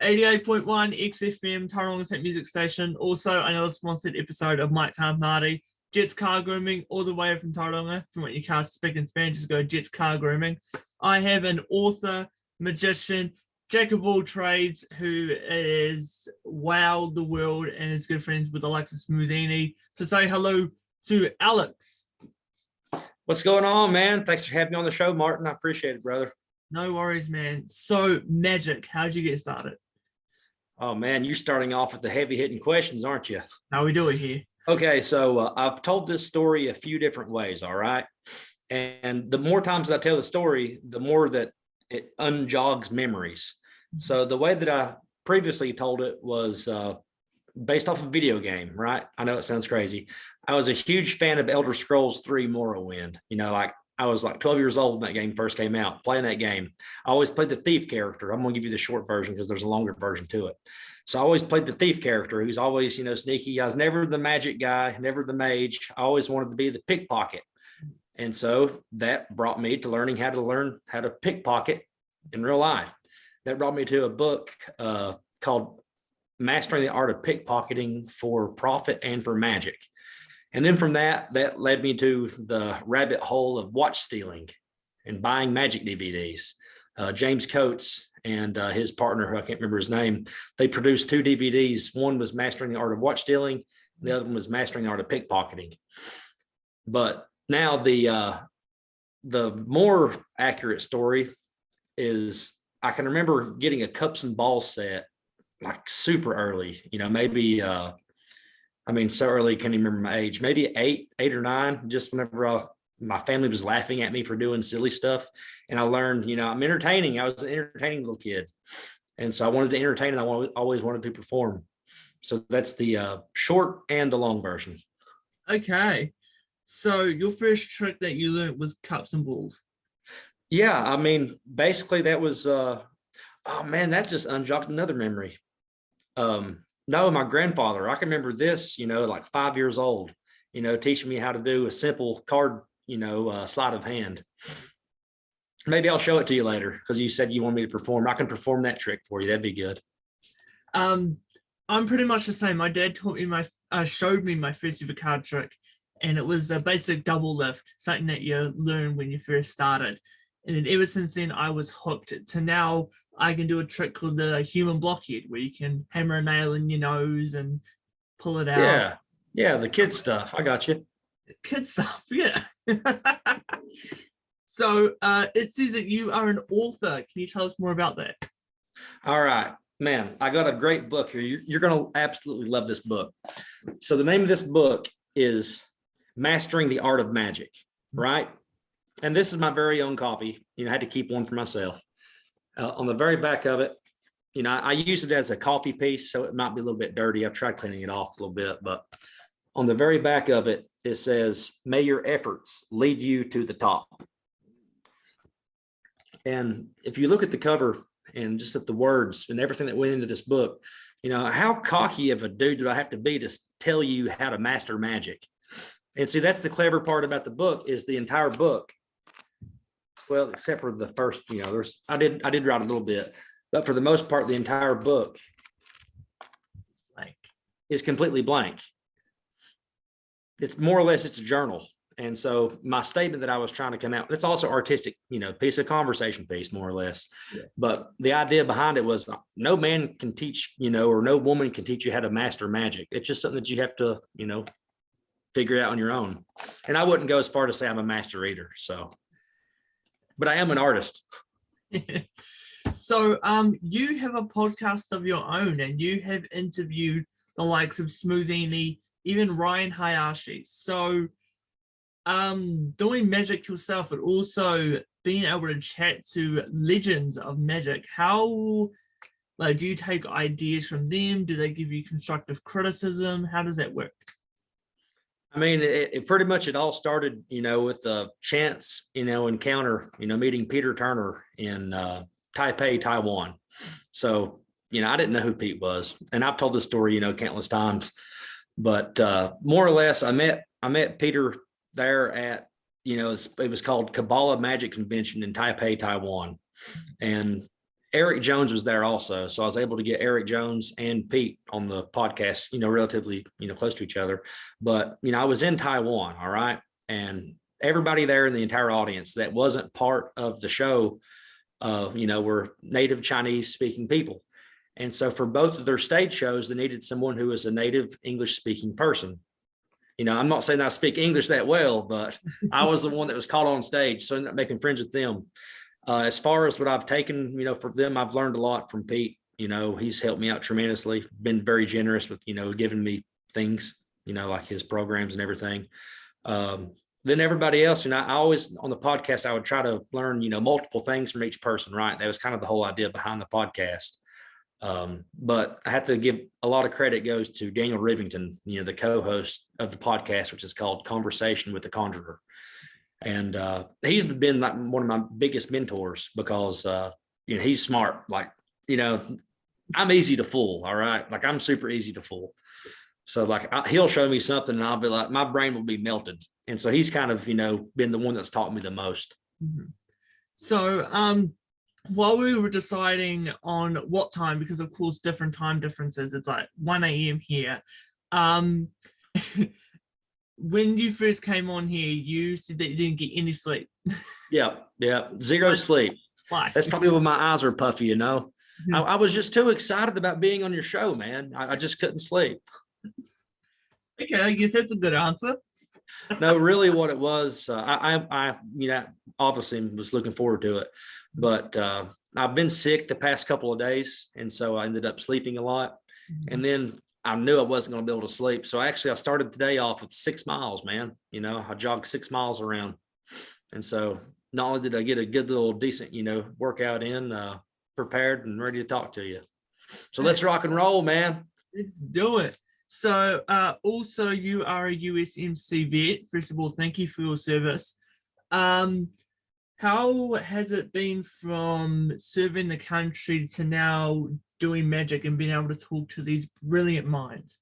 88.1 XFM, Tauranga State Music Station. Also, another sponsored episode of Mike Time Marty. Jets Car Grooming, all the way from Tauranga. If you want your car speak in Spanish, just go Jets Car Grooming. I have an author, magician, jack of all trades, who is wowed the world and is good friends with Alexis Smoothini. So say hello to Alex. What's going on, man? Thanks for having me on the show, Martin. I appreciate it, brother. No worries, man. So, magic, how'd you get started? Oh, man, you're starting off with the heavy-hitting questions, aren't you? How we do it here. Okay, so I've told this story a few different ways, all right? And the more times I tell the story, the more that it unjogs memories. So the way that I previously told it was based off a video game, right? I know it sounds crazy. I was a huge fan of Elder Scrolls 3 Morrowind. You know, like I was like 12 years old when that game first came out, playing that game. I always played the thief character. I'm going to give you the short version because there's a longer version to it. So I always played the thief character who's always, sneaky. I was never the magic guy, never the mage. I always wanted to be the pickpocket. And so that brought me to learn how to pickpocket in real life. That brought me to a book called Mastering the Art of Pickpocketing for Profit and for Magic. And then from that led me to the rabbit hole of watch stealing and buying magic DVDs. James Coates and his partner, who I can't remember his name, they produced 2 DVDs. One was Mastering the Art of Watch Stealing. The other one was Mastering the Art of Pickpocketing. But now the more accurate story is I can remember getting a cups and balls set like super early, maybe so early, can't even remember my age, maybe eight or 9, just whenever my family was laughing at me for doing silly stuff. And I learned, I'm entertaining. I was an entertaining little kid. And so I wanted to entertain and I always wanted to perform. So that's the short and the long version. Okay. So your first trick that you learned was cups and balls. Yeah. Basically that was, that just unjogged another memory. No, my grandfather, I can remember this, like 5 years old, teaching me how to do a simple card, sleight of hand. Maybe I'll show it to you later because you said you want me to perform. I can perform that trick for you. That'd be good. I'm pretty much the same. My dad showed me my first ever card trick, and it was a basic double lift, something that you learn when you first started. And then ever since then, I was hooked to now I can do a trick called the human blockhead, where you can hammer a nail in your nose and pull it out. Yeah, the kid stuff. I got you. Kid stuff, yeah. So it says that you are an author. Can you tell us more about that? All right, man, I got a great book here. You're going to absolutely love this book. So the name of this book is Mastering the Art of Magic, right? And this is my very own copy. I had to keep one for myself. On the very back of it, I use it as a coffee piece, so it might be a little bit dirty. I've tried cleaning it off a little bit, but on the very back of it, it says, "May your efforts lead you to the top." And if you look at the cover and just at the words and everything that went into this book, how cocky of a dude do I have to be to tell you how to master magic? And see, that's the clever part about the book is the entire book. Well, except for the first, I did write a little bit, but for the most part, the entire book is completely blank. It's more or less, it's a journal. And so my statement that I was trying to come out, it's also artistic, piece of conversation piece, more or less. Yeah. But the idea behind it was no man can teach, or no woman can teach you how to master magic. It's just something that you have to, figure out on your own. And I wouldn't go as far to say I'm a master either. So, but I am an artist. So you have a podcast of your own and you have interviewed the likes of Smoothini, even Ryan Hayashi. So doing magic yourself, but also being able to chat to legends of magic, how do you take ideas from them? Do they give you constructive criticism? How does that work? It pretty much, it all started, with a chance, encounter, meeting Peter Turner in Taipei, Taiwan. So, I didn't know who Pete was. And I've told this story, countless times. But more or less, I met Peter there at, it was called Kabbalah Magic Convention in Taipei, Taiwan. And Eric Jones was there also. So I was able to get Eric Jones and Pete on the podcast, relatively, close to each other. But, I was in Taiwan. All right. And everybody there in the entire audience that wasn't part of the show, were native Chinese speaking people. And so for both of their stage shows, they needed someone who was a native English speaking person. I'm not saying I speak English that well, but I was the one that was caught on stage. So I ended up making friends with them. As far as what I've taken, for them, I've learned a lot from Pete. He's helped me out tremendously, been very generous with, giving me things, like his programs and everything. Then everybody else, I always on the podcast, I would try to learn, multiple things from each person, right? That was kind of the whole idea behind the podcast. But I have to give a lot of credit goes to Daniel Rivington, the co-host of the podcast, which is called Conversation with the Conjurer. And he's been like one of my biggest mentors because, he's smart. Like, I'm easy to fool. All right. Like I'm super easy to fool. So like he'll show me something and I'll be like, my brain will be melted. And so he's kind of, been the one that's taught me the most. Mm-hmm. So while we were deciding on what time, because of course, different time differences, it's like 1 a.m. here. When you first came on here, you said that you didn't get any sleep. Yeah. Zero sleep. Why? That's probably when my eyes are puffy, Mm-hmm. I was just too excited about being on your show, man. I just couldn't sleep. Okay, I guess that's a good answer. No, really what it was, I obviously was looking forward to it, but I've been sick the past couple of days. And so I ended up sleeping a lot. Mm-hmm. And then I knew I wasn't going to be able to sleep. So actually I started the day off with 6 miles, man. I jogged 6 miles around. And so not only did I get a good little decent, workout in, prepared and ready to talk to you. So let's rock and roll, man. Let's do it. So also you are a USMC vet. First of all, thank you for your service. How has it been from serving the country to now doing magic and being able to talk to these brilliant minds?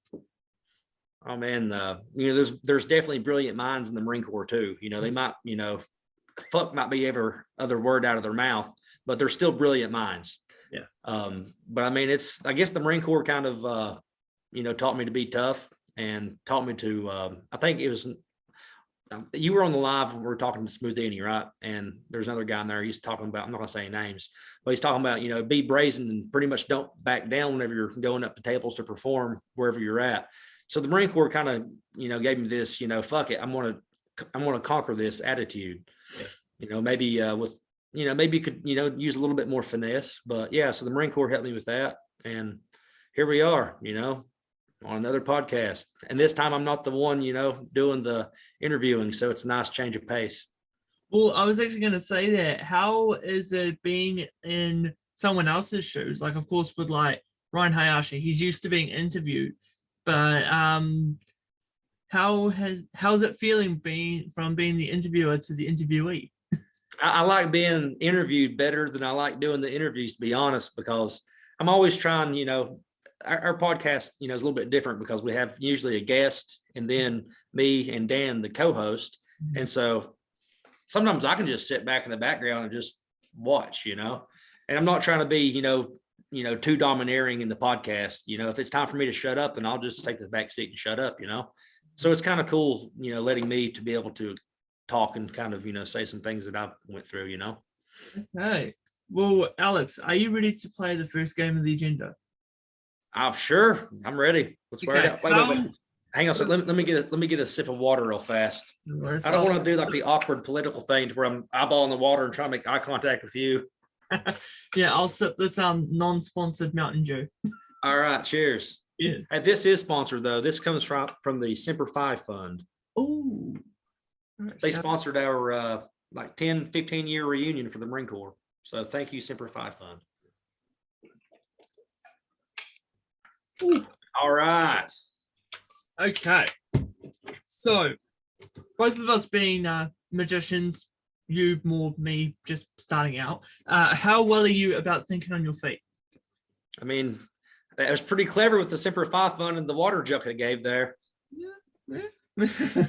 Oh man, there's definitely brilliant minds in the Marine Corps too. They might, fuck might be every other word out of their mouth, but they're still brilliant minds. Yeah. But I mean, I guess the Marine Corps kind of, taught me to be tough and taught me to, I think it was, you were on the live when we were talking to Smooth Danny, right? And there's another guy in there. He's talking about, I'm not going to say names, but he's talking about, be brazen and pretty much don't back down whenever you're going up to tables to perform wherever you're at. So the Marine Corps kind of, gave me this, fuck it. I'm going to conquer this attitude, maybe with, maybe you could, use a little bit more finesse, but yeah. So the Marine Corps helped me with that. And here we are, on another podcast. And this time I'm not the one, doing the interviewing. So it's a nice change of pace. Well, I was actually going to say that. How is it being in someone else's shoes? Like, of course, with like Ryan Hayashi, he's used to being interviewed, but how's it feeling from being the interviewer to the interviewee? I like being interviewed better than I like doing the interviews, to be honest, because I'm always trying, our podcast, is a little bit different because we have usually a guest and then me and Dan, the co-host. Mm-hmm. And so sometimes I can just sit back in the background and just watch, and I'm not trying to be, too domineering in the podcast. If it's time for me to shut up, then I'll just take the back seat and shut up, So it's kind of cool, letting me to be able to talk and kind of, say some things that I've went through, Okay. Well, Alex, are you ready to play the first game of the agenda? Sure. I'm ready. Let's wear it out. Wait. Hang on. So let me get a sip of water real fast. I don't want to do like the awkward political thing to where I'm eyeballing the water and trying to make eye contact with you. Yeah, I'll sip this non-sponsored Mountain Dew. All right. Cheers. Yes. Hey, this is sponsored though. This comes from the Semper Fi Fund. Oh. They sponsored our 10, 15 year reunion for the Marine Corps. So thank you, Semper Fi Fund. Ooh. All right. Okay. So both of us being magicians, you more, me just starting out. How well are you about thinking on your feet? I mean, that was pretty clever with the Semper Fi Fund and the water joke I gave there. Yeah.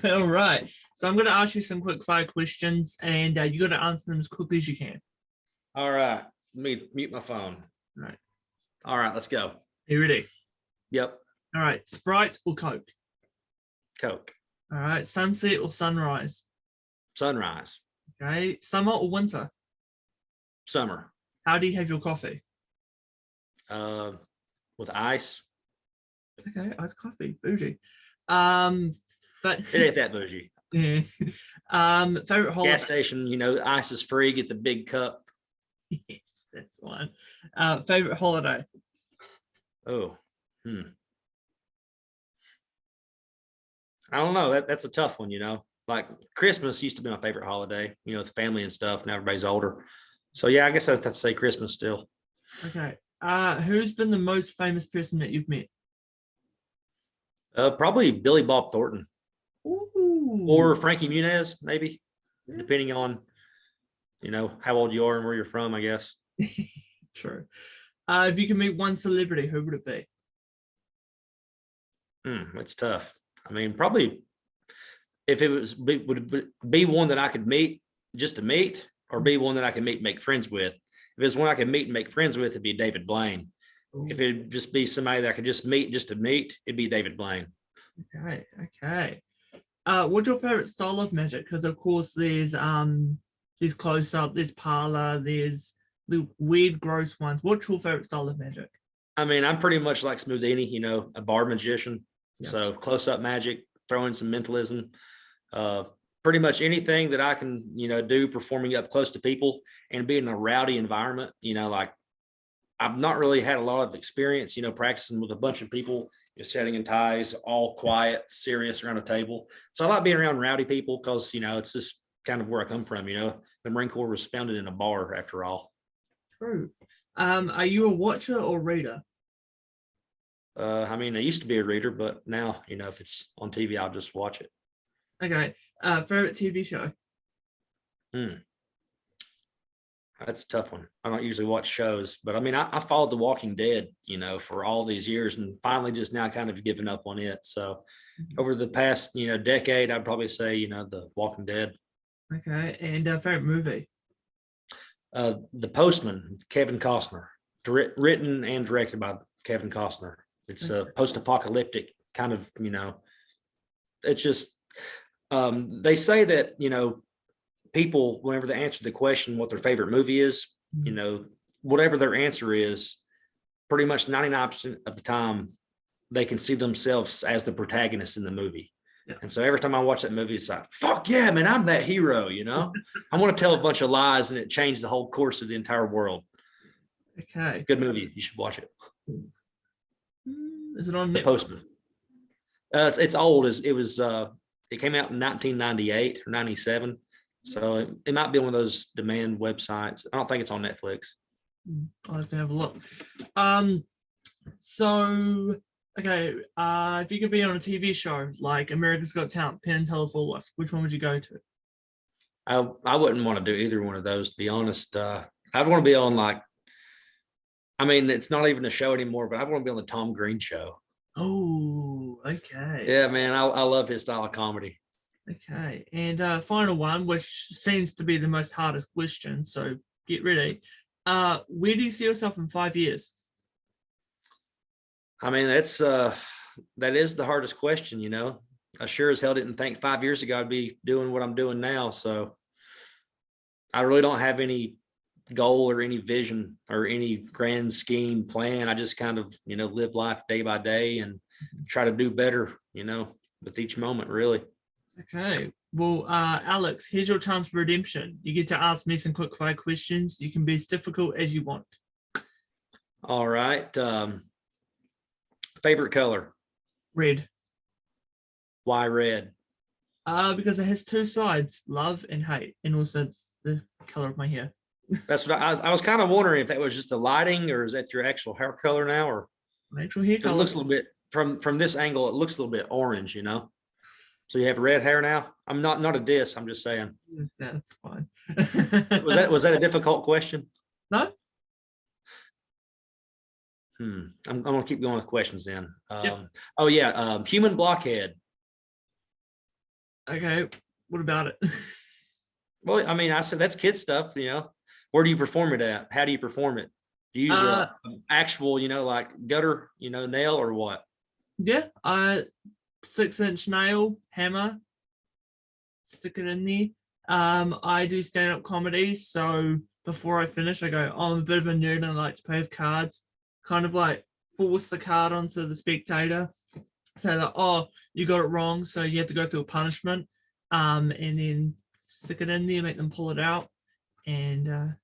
All right. So I'm going to ask you some quick fire questions and you got to answer them as quickly as you can. All right. Let me mute my phone. Right. All right, let's go. You ready? Yep. All right. Sprite or Coke? Coke. All right. Sunset or sunrise? Sunrise. Okay. Summer or winter? Summer. How do you have your coffee? With ice. Okay, iced coffee, bougie. But It ain't that bougie. yeah. Favorite holiday? Gas station, ice is free. Get the big cup. Yes, that's one. Favorite holiday? Oh, I don't know. That's a tough one. Like Christmas used to be my favorite holiday. With family and stuff. Now everybody's older, so yeah, I guess I'd have to say Christmas still. Okay. Who's been the most famous person that you've met? Probably Billy Bob Thornton. Ooh. Or Frankie Muniz, maybe, Yeah. depending on, how old you are and where you're from, I guess. True. If you could meet one celebrity, who would it be? It's tough. I mean, probably if it would it be one that I could meet just to meet, or be one that I could meet and make friends with. If it's one I could meet and make friends with, it'd be David Blaine. Ooh. If it'd just be somebody that I could just meet just to meet, it'd be David Blaine. Okay. What's your favorite style of magic? Because of course there's close up, there's parlor, there's the weird, gross ones. What's your favorite style of magic? I mean, I'm pretty much like Smoothini, a bar magician. Yep. So close up magic, throw in some mentalism, pretty much anything that I can, do performing up close to people and be in a rowdy environment. Like I've not really had a lot of experience, practicing with a bunch of people, setting in ties, all quiet, serious around a table. So I like being around rowdy people because, it's just kind of where I come from. The Marine Corps was founded in a bar after all. True. Are you a watcher or reader? I mean, I used to be a reader, but now, if it's on TV, I'll just watch it. Okay. Favorite TV show? That's a tough one. I don't usually watch shows, but I mean, I followed The Walking Dead, for all these years, and finally just now kind of given up on it. So over the past, decade, I'd probably say, The Walking Dead. Okay. And favorite movie? The Postman, Kevin Costner, written and directed by Kevin Costner. It's a post-apocalyptic kind of, it's just, they say that, people, whenever they answer the question what their favorite movie is, whatever their answer is, pretty much 99% of the time, they can see themselves as the protagonist in the movie. Yeah. And so every time I watch that movie, it's like, fuck yeah, man, I'm that hero, I want to tell a bunch of lies and it changed the whole course of the entire world. Okay. Good movie. You should watch it. Is it on The Netflix? Postman. It's old. It came out in 1998 or 97. So it might be one of those demand websites. I don't think it's on Netflix. I'll have to have a look. So, okay, if you could be on a TV show like America's Got Talent, Penn and Teller for Us, which one would you go to? I wouldn't want to do either one of those, to be honest. I'd want to be on it's not even a show anymore, but I want to be on the Tom Green Show. Oh, okay. Yeah, man, I love his style of comedy. Okay, and final one, which seems to be the most hardest question, so get ready. Where do you see yourself in 5 years? I mean, that is the hardest question, I sure as hell didn't think 5 years ago I'd be doing what I'm doing now. So I really don't have any goal or any vision or any grand scheme plan. I just kind of, live life day by day and try to do better, with each moment, really. Okay. Well, Alex, here's your chance for redemption. You get to ask me some quick fire questions. You can be as difficult as you want. All right. Favorite color? Red. Why red? Because it has two sides, love and hate, and also it's the color of my hair. That's what I was kind of wondering if that was just the lighting, or is that your actual hair color now, or Natural hair it color. looks a little bit from this angle. It looks a little bit orange, So you have red hair now. I'm not a diss. I'm just saying. That's fine. Was that a difficult question? No. I'm gonna keep going with questions then. Yep. Oh yeah, human blockhead. Okay. What about it? Well, I mean, I said that's kid stuff, Where do you perform it at? How do you perform it? Do you use an actual, like gutter, nail or what? Yeah, 6-inch nail, hammer, stick it in there. I do stand-up comedy, so before I finish, I go, I'm a bit of a nerd and I like to play with cards, kind of like force the card onto the spectator. Say that, oh, you got it wrong, so you have to go through a punishment, and then stick it in there, make them pull it out, and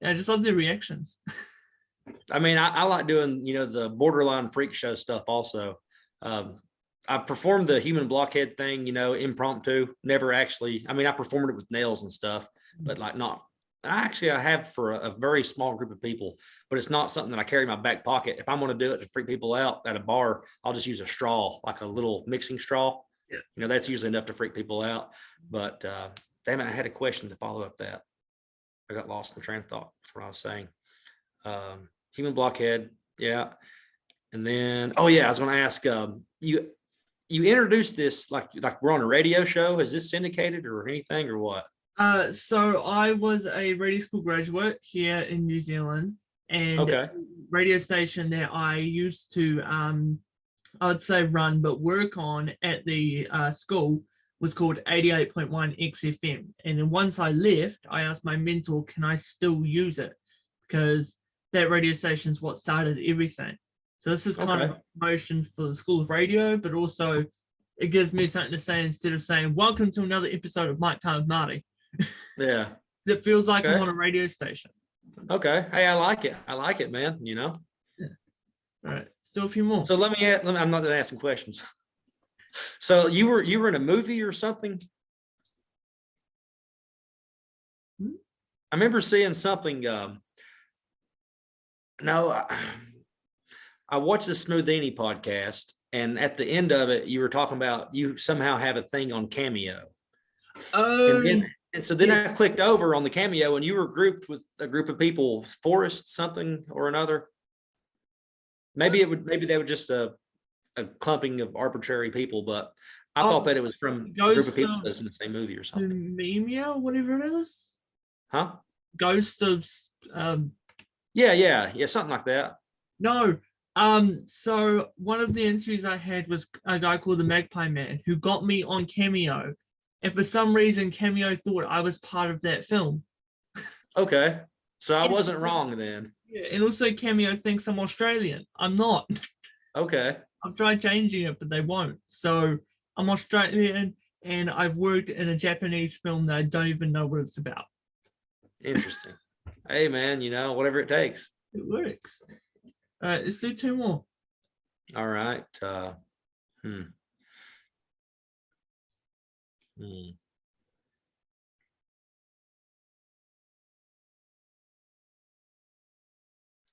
I just love their reactions. I mean, I like doing, the borderline freak show stuff also. I performed the human blockhead thing, impromptu, never actually, I performed it with nails and stuff, but like not, I have for a very small group of people, but it's not something that I carry in my back pocket. If I'm going to do it to freak people out at a bar, I'll just use a straw, like a little mixing straw. Yeah. That's usually enough to freak people out. But damn it, I had a question to follow up that. I got lost in the train of thought. That's what I was saying. Human blockhead. Yeah. And then, I was going to ask, you introduced this like we're on a radio show. Is this syndicated or anything or what? So I was a radio school graduate here in New Zealand, and okay. radio station that I used to, I would say run, but work on at the school was called 88.1 XFM. And then once I left, I asked my mentor, can I still use it? Because that radio station is what started everything. So this is kind of a promotion for the School of Radio, but also it gives me something to say instead of saying, welcome to another episode of Mike Time with Marty. Yeah. It feels like I'm on a radio station. Okay. Hey, I like it, man. Yeah. All right. Still a few more. So let me I'm not going to ask some questions. So you were in a movie or something? I remember seeing something. I watched the Smoothini podcast, and at the end of it, you were talking about you somehow have a thing on Cameo. And so then I clicked over on the Cameo, and you were grouped with a group of people, Forest something or another. Maybe they were just a clumping of arbitrary people, but I thought that it was from a group of people that was in the same movie or something. Memia, whatever it is. Huh? Ghost of Yeah, something like that. No. So one of the interviews I had was a guy called the Magpie Man who got me on Cameo. And for some reason, Cameo thought I was part of that film. Okay. So I wasn't wrong then. Yeah, and also Cameo thinks I'm Australian. I'm not. Okay. I've tried changing it, but they won't. So I'm Australian, and I've worked in a Japanese film that I don't even know what it's about. Interesting. Hey, man, whatever it takes. It works. All right, let's do two more. All right.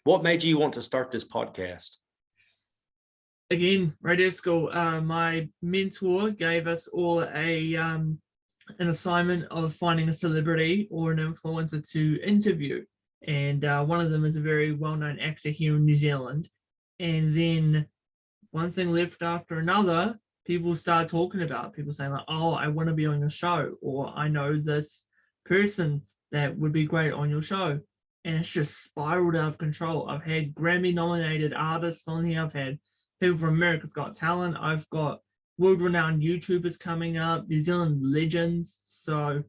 What made you want to start this podcast? Again, radio school. My mentor gave us all an assignment of finding a celebrity or an influencer to interview. And one of them is a very well-known actor here in New Zealand. And then one thing left after another, people started talking about it. People saying like, oh, I want to be on your show, or I know this person that would be great on your show. And it's just spiraled out of control. I've had Grammy-nominated artists on here. I've had people from America's Got Talent. I've got world-renowned YouTubers coming up, New Zealand legends. So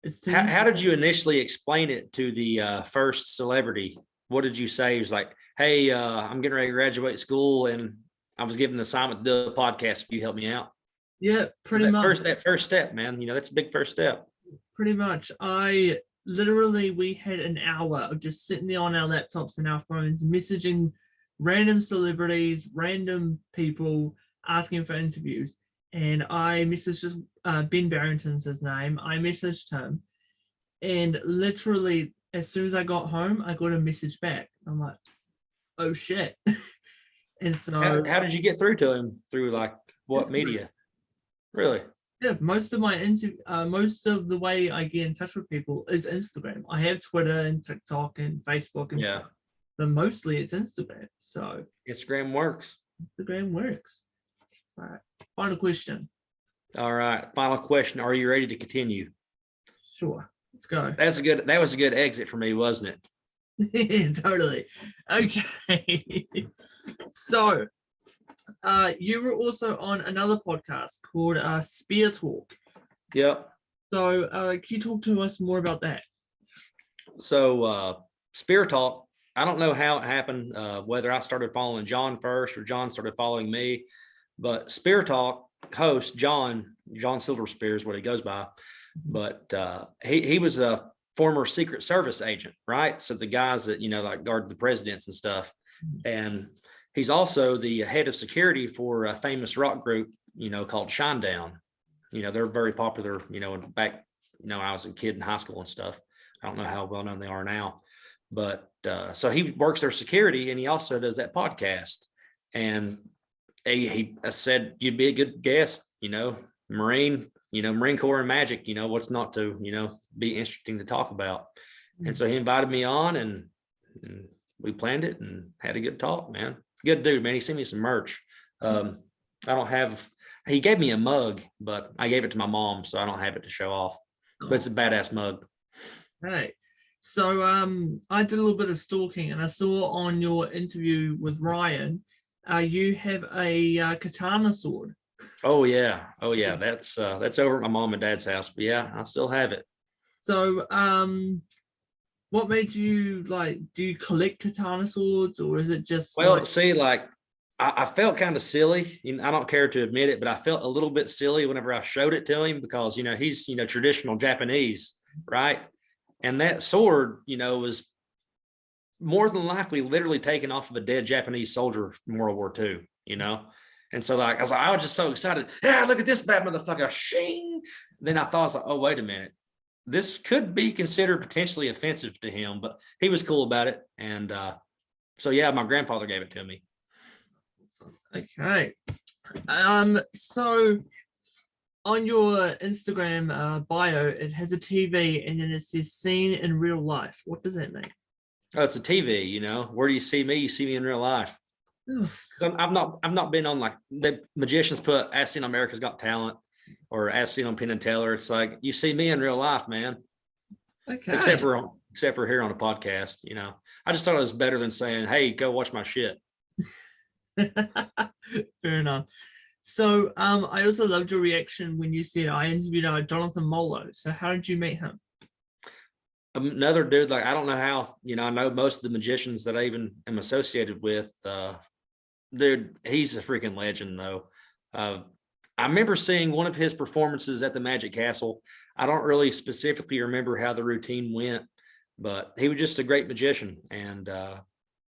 it's how did you initially explain it to the first celebrity? What did you say? He was like, hey, I'm getting ready to graduate school, and I was given the assignment to do a podcast. Will you help me out? Yeah, pretty much. That first step, man. That's a big first step. Pretty much. We had an hour of just sitting there on our laptops and our phones, messaging random celebrities, random people, asking for interviews. And I messaged just Ben Barrington's his name. I messaged him, and literally as soon as I got home, I got a message back. I'm like, oh shit. And so how did you get through to him? Through like what media? Really? Yeah, most of the way I get in touch with people is Instagram. I have Twitter and TikTok and Facebook and stuff, but mostly it's Instagram. So Instagram works. Instagram works. All right. Final question. All right. Final question. Are you ready to continue? Sure. Let's go. That was a good exit for me, wasn't it? Totally. Okay. So, you were also on another podcast called Spear Talk. Yep. So, can you talk to us more about that? So Spear Talk, I don't know how it happened, whether I started following John first or John started following me, but Spear Talk host John Silver Spear is what he goes by, but he was a former Secret Service agent, right? So the guys that, like guard the presidents and stuff. And he's also the head of security for a famous rock group, called Shinedown. They're very popular, back, I was a kid in high school and stuff. I don't know how well known they are now, but so he works their security and he also does that podcast. And he said, you'd be a good guest, Marine Corps and magic, what's not to, be interesting to talk about. And so he invited me on and we planned it and had a good talk, man. Good dude, man. He sent me some merch. He gave me a mug, but I gave it to my mom, so I don't have it to show off, but it's a badass mug. Hey, so I did a little bit of stalking and I saw on your interview with Ryan, you have a katana sword. Oh yeah. That's over at my mom and dad's house, but yeah, I still have it. So what made you do you collect katana swords or is it just I felt kind of silly. I don't care to admit it, but I felt a little bit silly whenever I showed it to him because he's traditional Japanese, right? And that sword, was more than likely literally taken off of a dead Japanese soldier from World War II, And so I was just so excited. Yeah, look at this bad motherfucker. Shing. Then I thought, oh, wait a minute. This could be considered potentially offensive to him, but he was cool about it. And so, yeah, my grandfather gave it to me. Okay. So on your Instagram bio, it has a TV and then it says seen in real life. What does that mean? Oh, it's a TV, Where do you see me? You see me in real life. I've not been on the magicians put as seen on America's Got Talent or as seen on Penn and Teller. It's like you see me in real life, man. Okay. Except for here on a podcast, I just thought it was better than saying, "Hey, go watch my shit." Fair enough. So I also loved your reaction when you said I interviewed Jonathan Molo. So how did you meet him? Another dude, I don't know how, I know most of the magicians that I even am associated with. Dude, he's a freaking legend though. I remember seeing one of his performances at the Magic Castle. I don't really specifically remember how the routine went, but he was just a great magician. And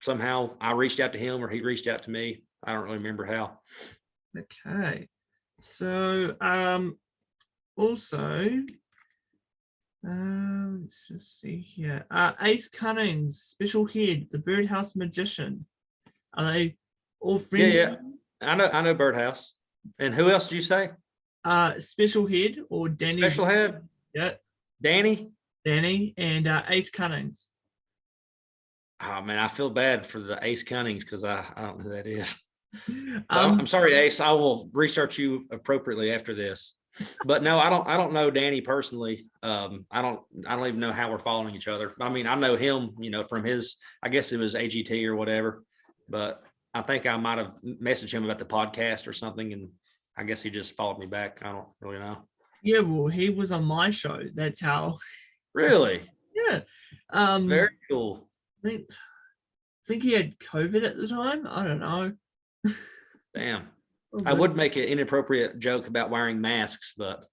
somehow I reached out to him or he reached out to me. I don't really remember how. Okay. So also let's just see here. Ace Cunning's special head, the Birdhouse Magician. Are they all friends? Yeah. I know Birdhouse. And who else did you say? Special Head or Danny. Special Head? Yeah. Danny and Ace Cunnings. Oh man, I feel bad for the Ace Cunnings because I don't know who that is. I'm sorry, Ace. I will research you appropriately after this. But no, I don't know Danny personally. I don't even know how we're following each other. I mean, I know him, from his, I guess it was AGT or whatever. But I think I might have messaged him about the podcast or something, and I guess he just followed me back. I don't really know. Yeah, well, he was on my show. That's how. Really? Yeah. Very cool. I think he had COVID at the time. I don't know. Damn. I would make an inappropriate joke about wearing masks, but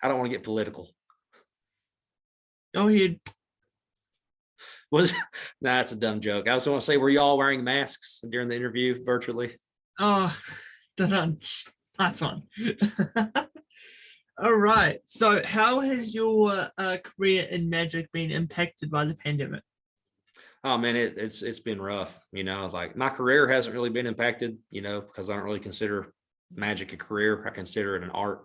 I don't want to get political. Go ahead. That's a dumb joke. I also want to say, were you all wearing masks during the interview virtually? Oh, that's one. All right. So how has your career in magic been impacted by the pandemic? Oh man, it's been rough. My career hasn't really been impacted, because I don't really consider magic a career. I consider it an art.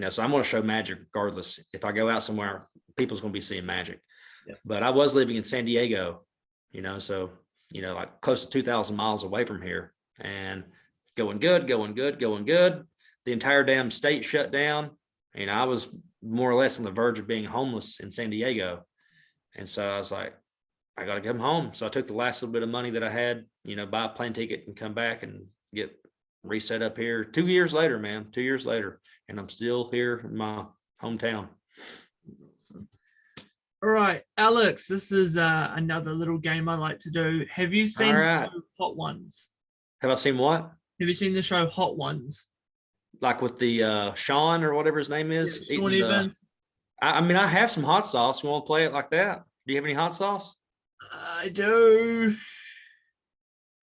So I'm going to show magic regardless. If I go out somewhere, people's going to be seeing magic. Yeah. But I was living in San Diego, so close to 2,000 miles away from here, and going good. The entire damn state shut down, and I was more or less on the verge of being homeless in San Diego. And so I was like, I got to come home. So I took the last little bit of money that I had, buy a plane ticket and come back and get reset up here 2 years later, man, 2 years later. And I'm still here in my hometown. All right, Alex, this is another little game I like to do. Have you seen right. Hot Ones? Have I seen what? Have you seen the show Hot Ones? Like with the Sean or whatever his name is? Yeah, Sean Evans. I mean, I have some hot sauce. You want to play it like that? Do you have any hot sauce? I do.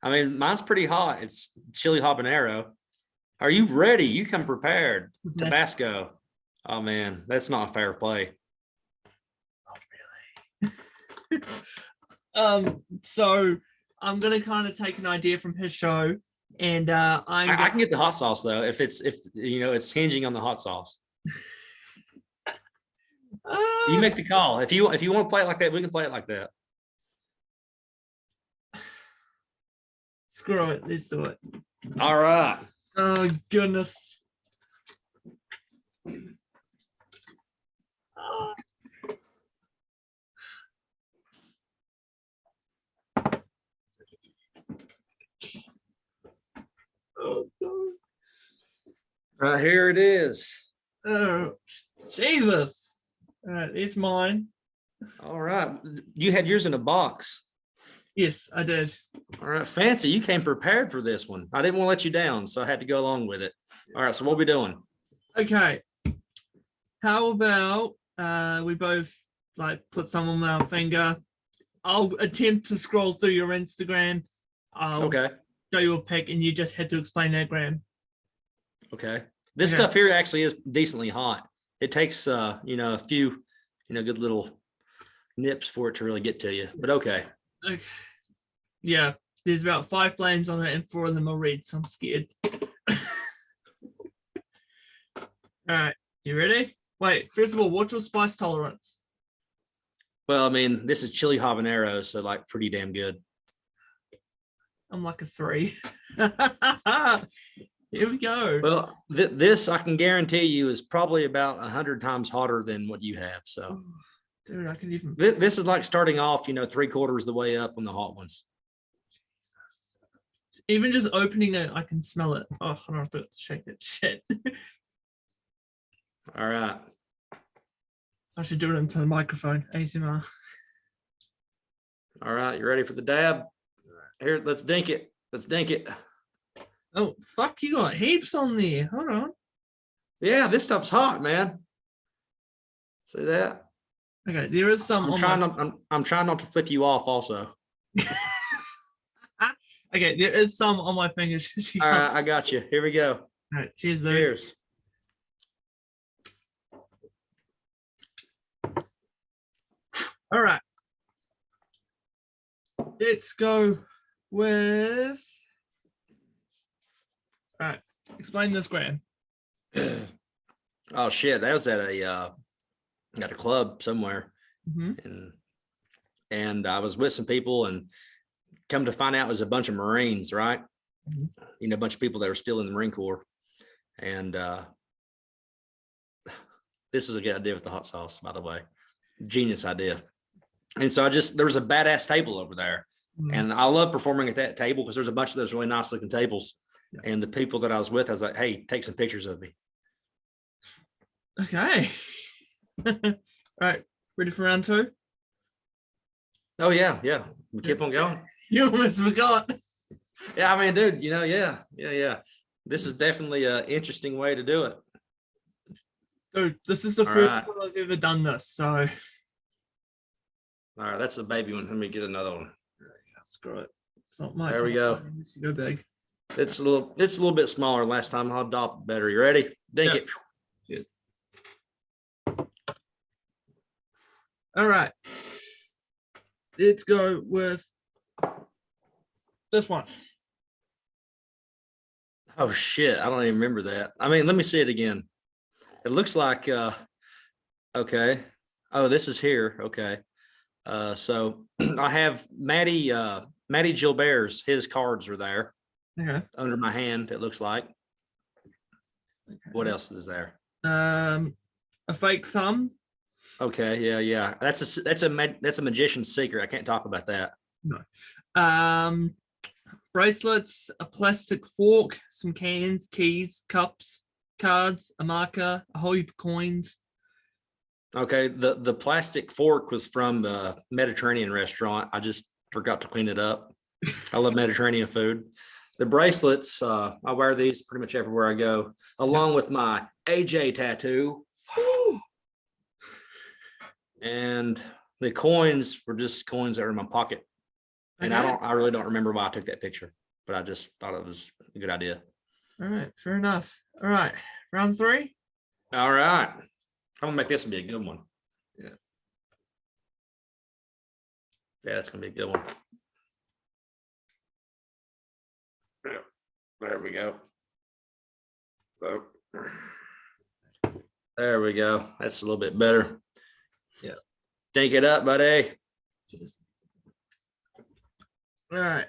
I mean, mine's pretty hot. It's chili habanero. Are you ready? You come prepared. Tabasco. Oh, man, that's not a fair play. So I'm gonna kind of take an idea from his show, and I can get the hot sauce though if it's hinging on the hot sauce. You make the call. If you want to play it like that, we can play it like that. Screw it, let's do it. All right. Oh goodness. Oh, no. Right here it is. Oh, Jesus. All right, it's mine. All right. You had yours in a box. Yes, I did. All right. Fancy. You came prepared for this one. I didn't want to let you down, so I had to go along with it. All right. So what are we doing? Okay. How about we both put some on our finger? I'll attempt to scroll through your Instagram. Okay. Show you a pic and you just had to explain that, Graham. Okay. This stuff here actually is decently hot. It takes a few good little nips for it to really get to you, but okay. Yeah, there's about 5 flames on it and 4 of them are red, so I'm scared. All right, you ready? Wait, first of all, what's your spice tolerance? Well, I mean, this is chili habanero, so pretty damn good. I'm like a 3. Here we go. Well, this I can guarantee you is probably about 100 times hotter than what you have. So, dude, I can even. This is like starting off, 3/4 of the way up on the hot ones. Jesus. Even just opening it, I can smell it. Oh, I don't have to shake it. Shit. All right. I should do it into the microphone. ASMR. All right, you ready for the dab? Here, let's dink it. Let's dink it. Oh, fuck, you got heaps on there. Hold on. Yeah, this stuff's hot, man. See that? Okay, there is some. I'm trying not to flip you off also. Okay, there is some on my fingers. All right, I got you. Here we go. All right, cheers, dude. Cheers. All right. Let's go with. All right, explain this, Graham. Oh shit, that was at a club somewhere, and I was with some people, and come to find out it was a bunch of Marines, right? A bunch of people that are still in the Marine Corps, and this is a good idea with the hot sauce, by the way, genius idea. And so there was a badass table over there, and I love performing at that table because there's a bunch of those really nice looking tables. And the people that I was with, I was like, hey, take some pictures of me. Okay. All right. Ready for round 2? Oh, yeah. We keep on going. You almost forgot. Yeah, I mean, dude, yeah. This is definitely an interesting way to do it. Dude, this is the first time I've ever done this, so. All right, that's a baby one. Let me get another one. Screw it. It's not my There we go. Go big. It's a little bit smaller. Last time I'll adopt better. You ready? Dink it. Cheers. All right. Let's go with this one. Oh shit. I don't even remember that. I mean, let me see it again. It looks like okay. Oh, this is here. Okay. So I have Matty Gilbert's, his cards are there. Okay. Under my hand, it looks like. Okay. What else is there? a fake thumb. Okay, yeah. That's a magician's secret. I can't talk about that. No. Bracelets, a plastic fork, some cans, keys, cups, cards, a marker, a whole heap of coins. Okay, the plastic fork was from a Mediterranean restaurant. I just forgot to clean it up. I love Mediterranean food. The bracelets, I wear these pretty much everywhere I go, along with my AJ tattoo. And the coins were just coins that were in my pocket. And I really don't remember why I took that picture, but I just thought it was a good idea. All right, fair enough. All right, round 3. All right. I'm gonna make this be a good one. Yeah. Yeah, that's gonna be a good one. Yeah, there we go. So, there we go. That's a little bit better. Yeah. Think it up, buddy. Cheers. All right.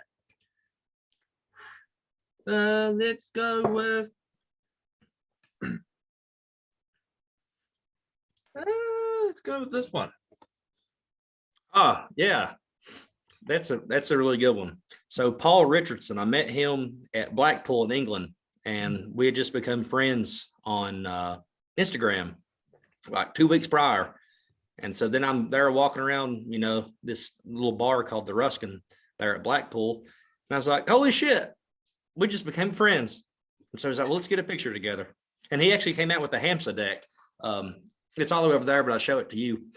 Let's go with let's go with this one. Oh, yeah. That's a really good one. So Paul Richardson, I met him at Blackpool in England, and we had just become friends on Instagram like 2 weeks prior. And so then I'm there walking around, this little bar called the Ruskin there at Blackpool. And I was like, holy shit, we just became friends. And so I was like, well, let's get a picture together. And he actually came out with a Hamsa deck. It's all the way over there, but I'll show it to you.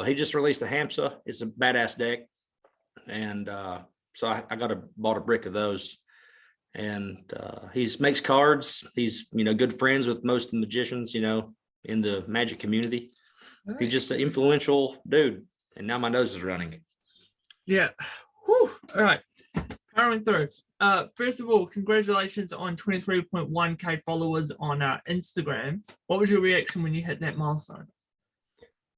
He just released a Hamsa. It's a badass deck. And so I bought a brick of those. And he makes cards. He's, good friends with most of the magicians, in the magic community. He's just an influential dude. And now my nose is running. Yeah. Whew. All right. Powering through. First of all, congratulations on 23.1k followers on Instagram. What was your reaction when you hit that milestone?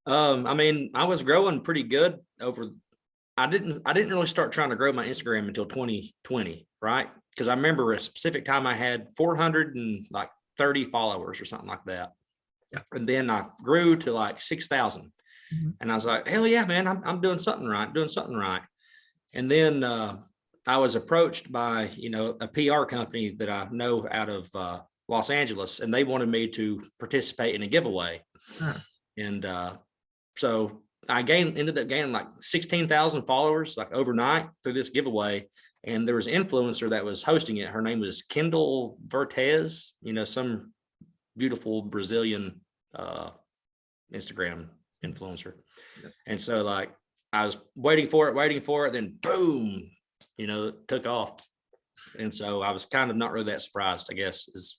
I mean, I was growing pretty good over. I didn't really start trying to grow my Instagram until 2020, right? Because I remember a specific time I had 430 followers or something like that. Yeah. And then I grew to like 6,000. Mm-hmm. And I was like, hell yeah, man, I'm doing something right. And then I was approached by, a PR company that I know out of Los Angeles, and they wanted me to participate in a giveaway. Huh. And so I ended up gaining like 16,000 followers like overnight through this giveaway. And there was an influencer that was hosting it. Her name was Kendall Vertez, some beautiful Brazilian Instagram influencer. Yeah. And so like I was waiting for it, then boom, it took off. And so I was kind of not really that surprised, I guess, is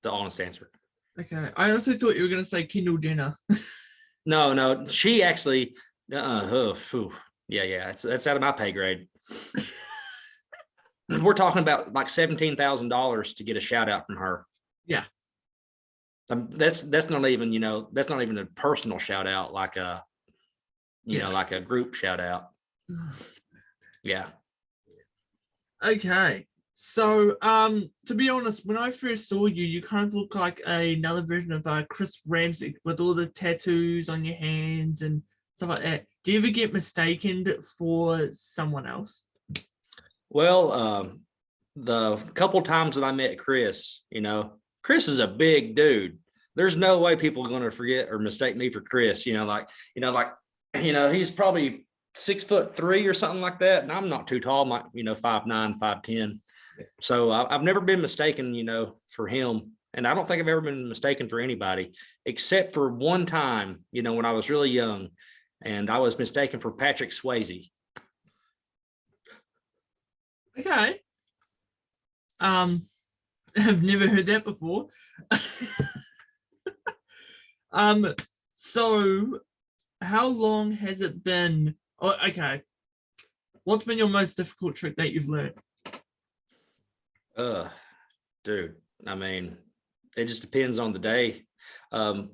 the honest answer. Okay. I also thought you were going to say Kendall Jenner. No, she actually, yeah, that's out of my pay grade. We're talking about like $17,000 to get a shout out from her. Yeah. That's not even, that's not even a personal shout out, like a, like a group shout out. Yeah. Okay. So, to be honest, when I first saw you, you kind of look like another version of Chris Ramsey with all the tattoos on your hands and stuff like that. Do you ever get mistaken for someone else? Well, the couple times that I met Chris, Chris is a big dude. There's no way people are going to forget or mistake me for Chris. He's probably 6'3" or something like that, and I'm not too tall. I'm like 5'9", 5'10". So I've never been mistaken, for him, and I don't think I've ever been mistaken for anybody, except for one time, when I was really young, and I was mistaken for Patrick Swayze. Okay. I've never heard that before. So how long has it been? Oh, okay. What's been your most difficult trick that you've learned? Dude, I mean, it just depends on the day. I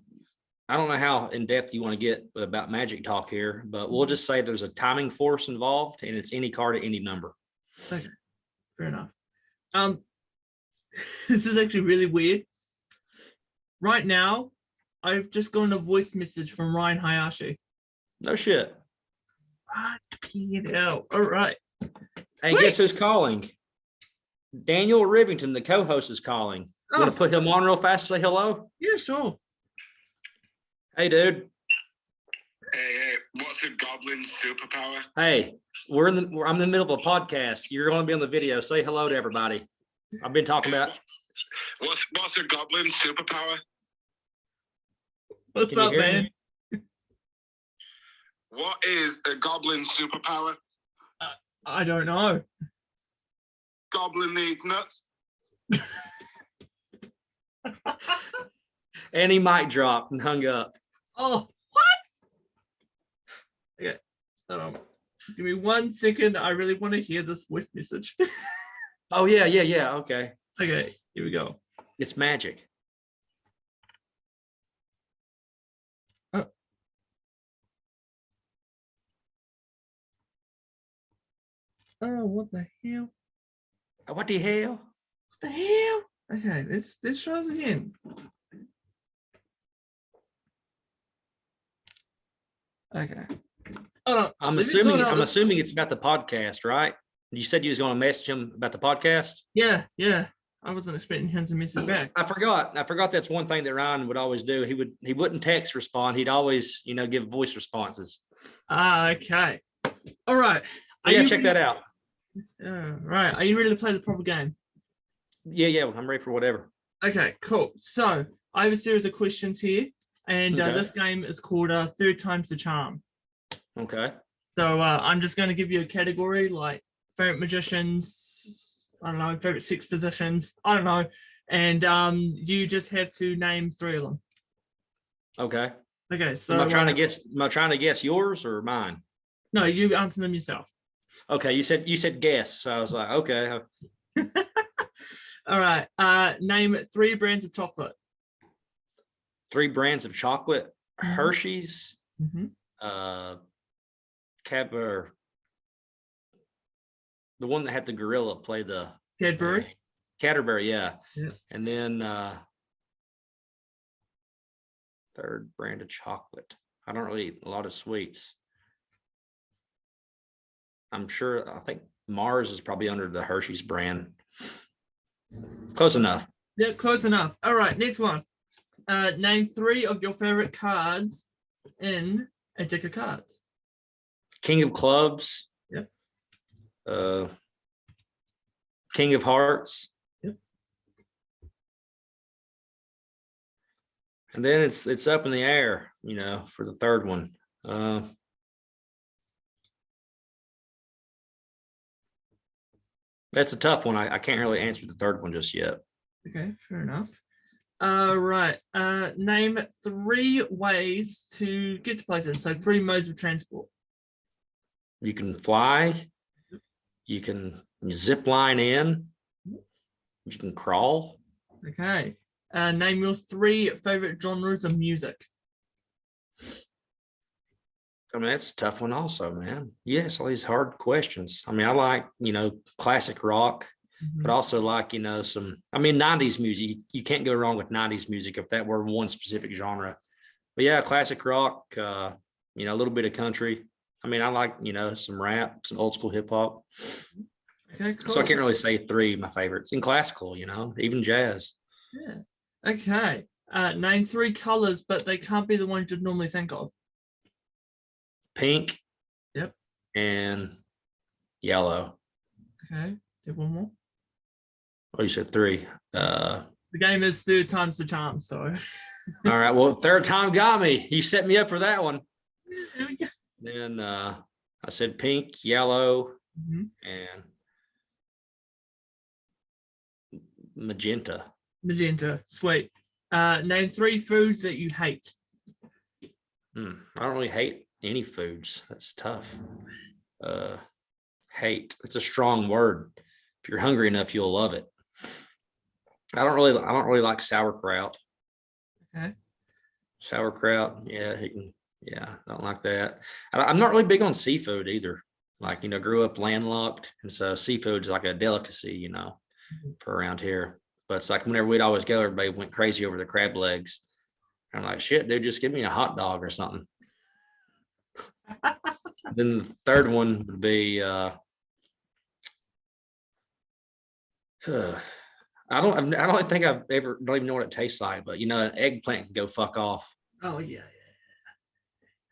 don't know how in depth you want to get about magic talk here, but we'll just say there's a timing force involved, and it's any card at any number. Okay, fair enough. This is actually really weird. Right now, I've just gotten a voice message from Ryan Hayashi. No shit. Get out. All right. Hey, Sweet. guess who's calling? Daniel Rivington, the co-host, is calling. You want to put him on real fast and say hello? Yeah, sure. Hey, dude. Hey, what's a goblin superpower? Hey, I'm in the middle of a podcast. You're going to be on the video. Say hello to everybody. I've been talking about. What's a goblin superpower? What's Can you up, hear man? me? What is a goblin superpower? I don't know. Goblin needs nuts. And he mic dropped and hung up. Oh, what? Okay, hold on. Give me 1 second. I really want to hear this voice message. Oh, yeah. Okay. Okay, here we go. It's magic. Oh, what the hell? What the hell? What the hell? Okay, let's try this again. Okay. Hold on. I'm Let me sort out this- assuming it's about the podcast, right? You said you was going to message him about the podcast. Yeah. I wasn't expecting him to message back. I forgot that's one thing that Ryan would always do. He wouldn't text respond. He'd always, give voice responses. Okay. All right. Check that out. Right. Are you ready to play the proper game? Yeah. I'm ready for whatever. Okay, cool. So I have a series of questions here, and Okay. this game is called Third Time's the Charm. Okay. So I'm just going to give you a category like favorite magicians, I don't know, favorite sex positions, I don't know, and you just have to name 3 of them. Okay. Okay, so Am I trying to guess yours or mine? No, you answer them yourself. Okay, you said guess, so I was like, okay. All right. Name 3 brands of chocolate. 3 brands of chocolate: Hershey's, Cadbury, the one that had the gorilla play the Cadbury. Cadbury, yeah. Yeah. And then 3rd brand of chocolate. I don't really eat a lot of sweets. I think Mars is probably under the Hershey's brand. Close enough. Yeah, close enough. All right, next one. Name 3 of your favorite cards in a deck of cards. King of Clubs. Yep. King of Hearts. Yep. And then it's up in the air, for the 3rd one. That's a tough one. I can't really answer the 3rd one just yet. Okay, fair enough. Right. Name 3 ways to get to places. So 3 modes of transport. You can fly. You can zip line in. You can crawl. Okay. Name your 3 favorite genres of music. I mean, that's a tough one also, man. Yes, all these hard questions. I mean, I like, classic rock, but also like, some, 90s music. You can't go wrong with 90s music if that were one specific genre. But yeah, classic rock, a little bit of country. I like, some rap, some old school hip hop. Okay, cool. So I can't really say 3 of my favorites. In classical, even jazz. Yeah. Okay. Name 3 colors, but they can't be the ones you'd normally think of. Pink. Yep. And yellow. Okay. Do you have one more? Oh, you said 3. The game is 3rd time's the charm, so. All right. Well, 3rd time got me. You set me up for that one. There we go. Then I said pink, yellow, and magenta. Magenta. Sweet. Name 3 foods that you hate. I don't really hate any foods. That's tough. Hate. It's a strong word. If you're hungry enough, you'll love it. I don't really like sauerkraut. Okay. Sauerkraut. Yeah. I don't like that. I'm not really big on seafood either. Like, grew up landlocked. And so seafood is like a delicacy, for around here. But it's like whenever we'd always go, everybody went crazy over the crab legs. I'm like, shit, dude, just give me a hot dog or something. Then the third one would be I don't think don't even know what it tastes like, but you know, an eggplant can go fuck off. Oh yeah.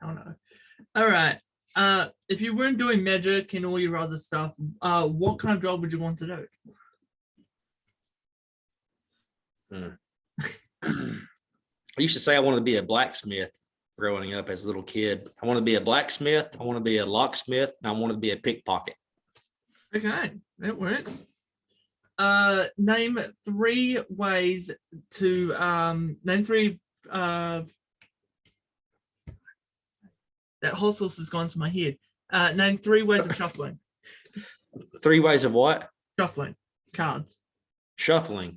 I don't know. All right. If you weren't doing magic and all your other stuff, what kind of job would you want to do? I used to say I wanted to be a blacksmith growing up as a little kid. I want to be a blacksmith, I want to be a locksmith, and I want to be a pickpocket. Okay, that works. Name three ways to name three that hot sauce has gone to my head. Name 3 ways of shuffling. 3 ways of what? Shuffling cards. Shuffling.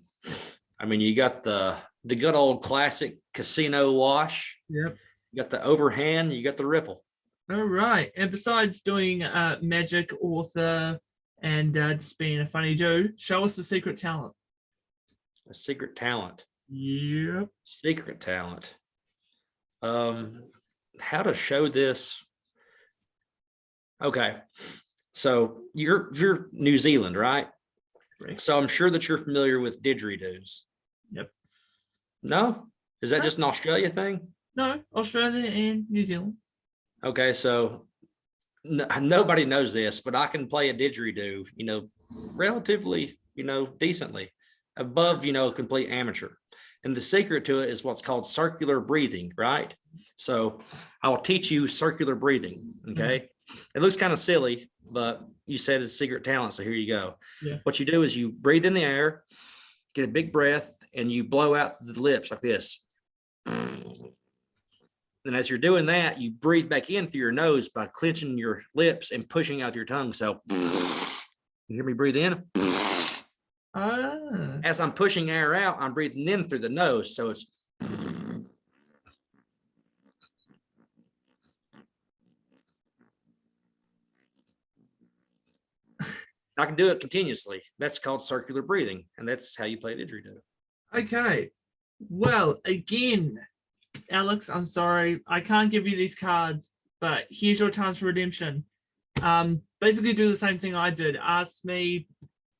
I mean, you got the good old classic casino wash. Yep. You got the overhand. You got the riffle. All right. And besides doing magic, author, and just being a funny dude, show us the secret talent. A secret talent. Yep. Secret talent. How to show this? Okay, so you're New Zealand, right? Right. So I'm sure that you're familiar with didgeridoos. Yep. No, is that just an Australia thing? No, Australia and New Zealand. Okay, so nobody knows this, but I can play a didgeridoo, you know, relatively, you know, decently, above, you know, complete amateur. And the secret to it is what's called circular breathing, right? So I'll teach you circular breathing, okay? It looks kind of silly, but you said it's secret talent, so here you go. Yeah. What you do is you breathe in the air, get a big breath, and you blow out the lips like this. And as you're doing that, you breathe back in through your nose by clenching your lips and pushing out your tongue. So you hear me breathe in? As I'm pushing air out, I'm breathing in through the nose. So it's I can do it continuously. That's called circular breathing, and that's how you play didgeridoo. Okay. Well, again, Alex, I'm sorry, I can't give you these cards, but here's your chance for redemption. Basically do the same thing I did. Ask me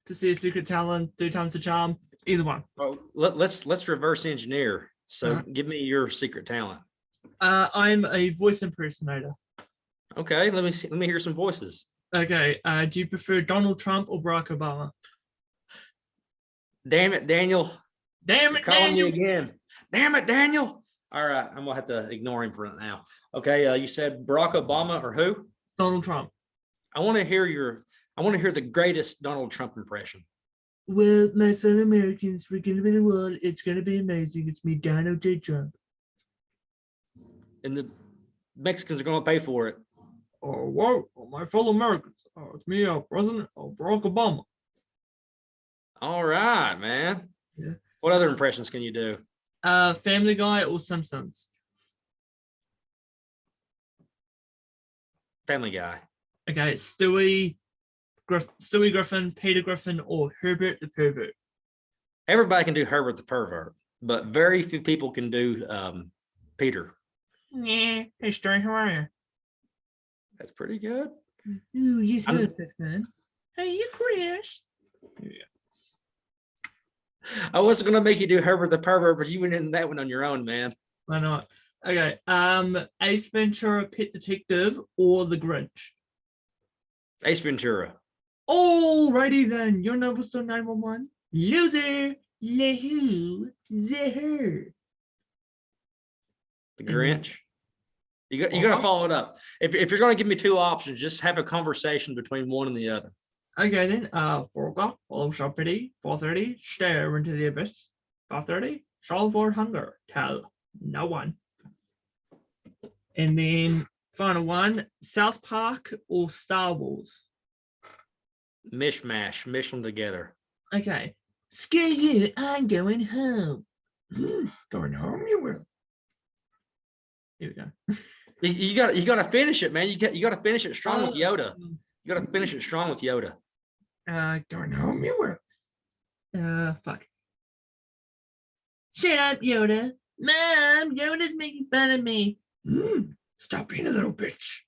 to see a secret talent, 2 times the charm, either one. Well, let's reverse engineer. So give me your secret talent. I'm a voice impersonator. Okay, let me hear some voices. Okay, do you prefer Donald Trump or Barack Obama? Damn it, Daniel. Damn You're it, calling Daniel. me again. Damn it, Daniel. All right, I'm gonna have to ignore him for right now. Okay, you said Barack Obama or who? Donald Trump. I want to hear the greatest Donald Trump impression. Well, my fellow Americans, we're gonna be the world. It's gonna be amazing. It's me, Donald J. Trump. And the Mexicans are gonna pay for it. Oh, whoa, my fellow Americans. Oh, it's me, President Barack Obama. All right, man. Yeah. What other impressions can you do? Family Guy or Simpsons? Family Guy. Okay, Stewie Griffin, Peter Griffin, or Herbert the Pervert? Everybody can do Herbert the Pervert, but very few people can do Peter. Yeah, hey, Stern, how are you? That's pretty good. Ooh, yes, Herbert, man. Hey, you Chris. Yeah. I wasn't gonna make you do Herbert the Pervert, but you went in that one on your own, man. Why not? Okay, Ace Ventura, Pet Detective, or The Grinch? Ace Ventura. Alrighty then, your number still 911. Loser, Lahoo, Zahoo. The Grinch. You gotta follow it up. If you're gonna give me 2 options, just have a conversation between one and the other. Okay then, 4 o'clock, follow sharp pity. 4:30, stare into the abyss. 5:30, solve for hunger, tell no one. And then final one, South Park or Star Wars? Mishmash, mish them together. Okay, screw you, I'm going home. Going home, you will. Here we go. You gotta finish it, man. You gotta finish it strong with Yoda. You gotta finish it strong with Yoda. Going home, you will. Fuck. Shut up, Yoda. Mom, Yoda's making fun of me. Stop being a little bitch.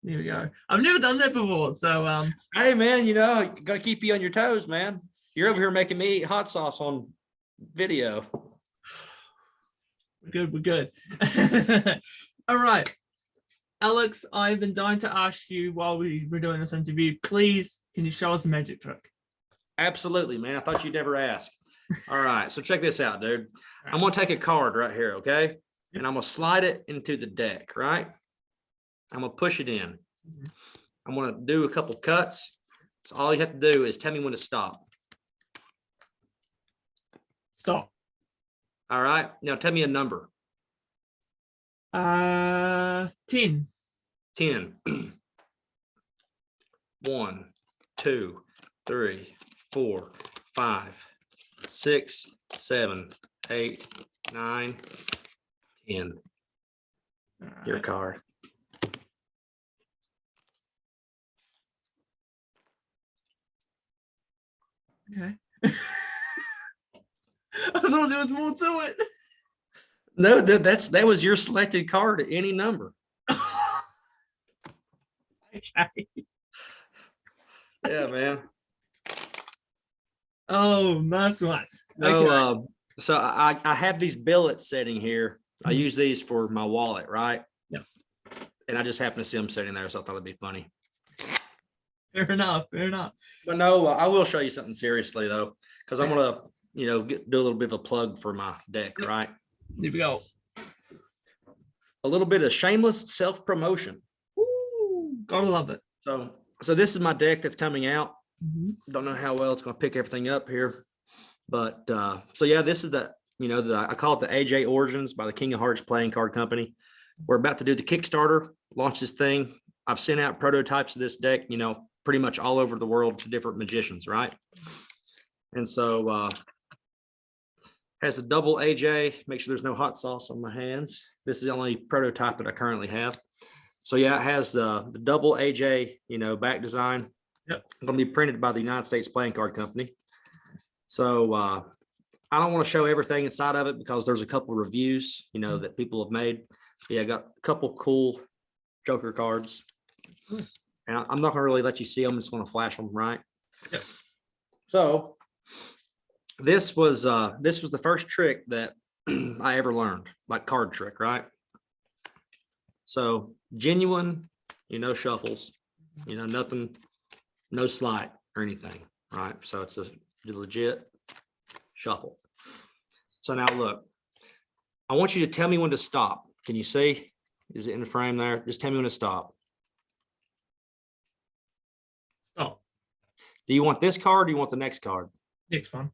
There we go. I've never done that before, so Hey man, you know, gotta keep you on your toes, man. You're over here making me eat hot sauce on video. we're good. All right. Alex, I've been dying to ask you while we were doing this interview, please, can you show us a magic trick? Absolutely, man. I thought you'd never ask. All right, so check this out, dude. I'm gonna take a card right here, okay? And I'm gonna slide it into the deck, right? I'm gonna push it in. I'm gonna do a couple cuts. So all you have to do is tell me when to stop. Stop. All right. Now tell me a number. 10. 10. 1, 2, 3, 4, 5, 6, 7, 8, 9, 10. Your card. Okay. I thought there was more to it. No, that was your selected card at any number. Okay. Yeah, man. Oh, nice one. No, Okay. so I have these billets sitting here. I use these for my wallet, right? Yeah. And I just happen to see them sitting there, so I thought it'd be funny. Fair enough. But no, I will show you something seriously though, because I'm gonna, you know, do a little bit of a plug for my deck, Yep. right? Here we go. A little bit of shameless self-promotion. Woo, gotta love it. So this is my deck that's coming out. Mhm. Don't know how well it's gonna pick everything up here, but so yeah, this is the, you know, I call it the AJ Origins by the King of Hearts Playing Card Company. We're about to do the Kickstarter, launch this thing. I've sent out prototypes of this deck, you know, pretty much all over the world to different magicians, right? And so has the double AJ, make sure there's no hot sauce on my hands. This is the only prototype that I currently have. So yeah, it has the double AJ, you know, back design. Yep. It's going to be printed by the United States Playing Card Company. So I don't want to show everything inside of it because there's a couple reviews, you know, that people have made. Yeah, I got a couple cool Joker cards. And I'm not going to really let you see them. I'm just going to flash them, right? Yep. So this was the first trick that I ever learned, like card trick, right? So genuine, you know, shuffles, you know, nothing, no sleight or anything, right? So it's a legit shuffle. So now look, I want you to tell me when to stop. Can you see? Is it in the frame there? Just tell me when to stop. Stop. Do you want this card or do you want the next card? Next one.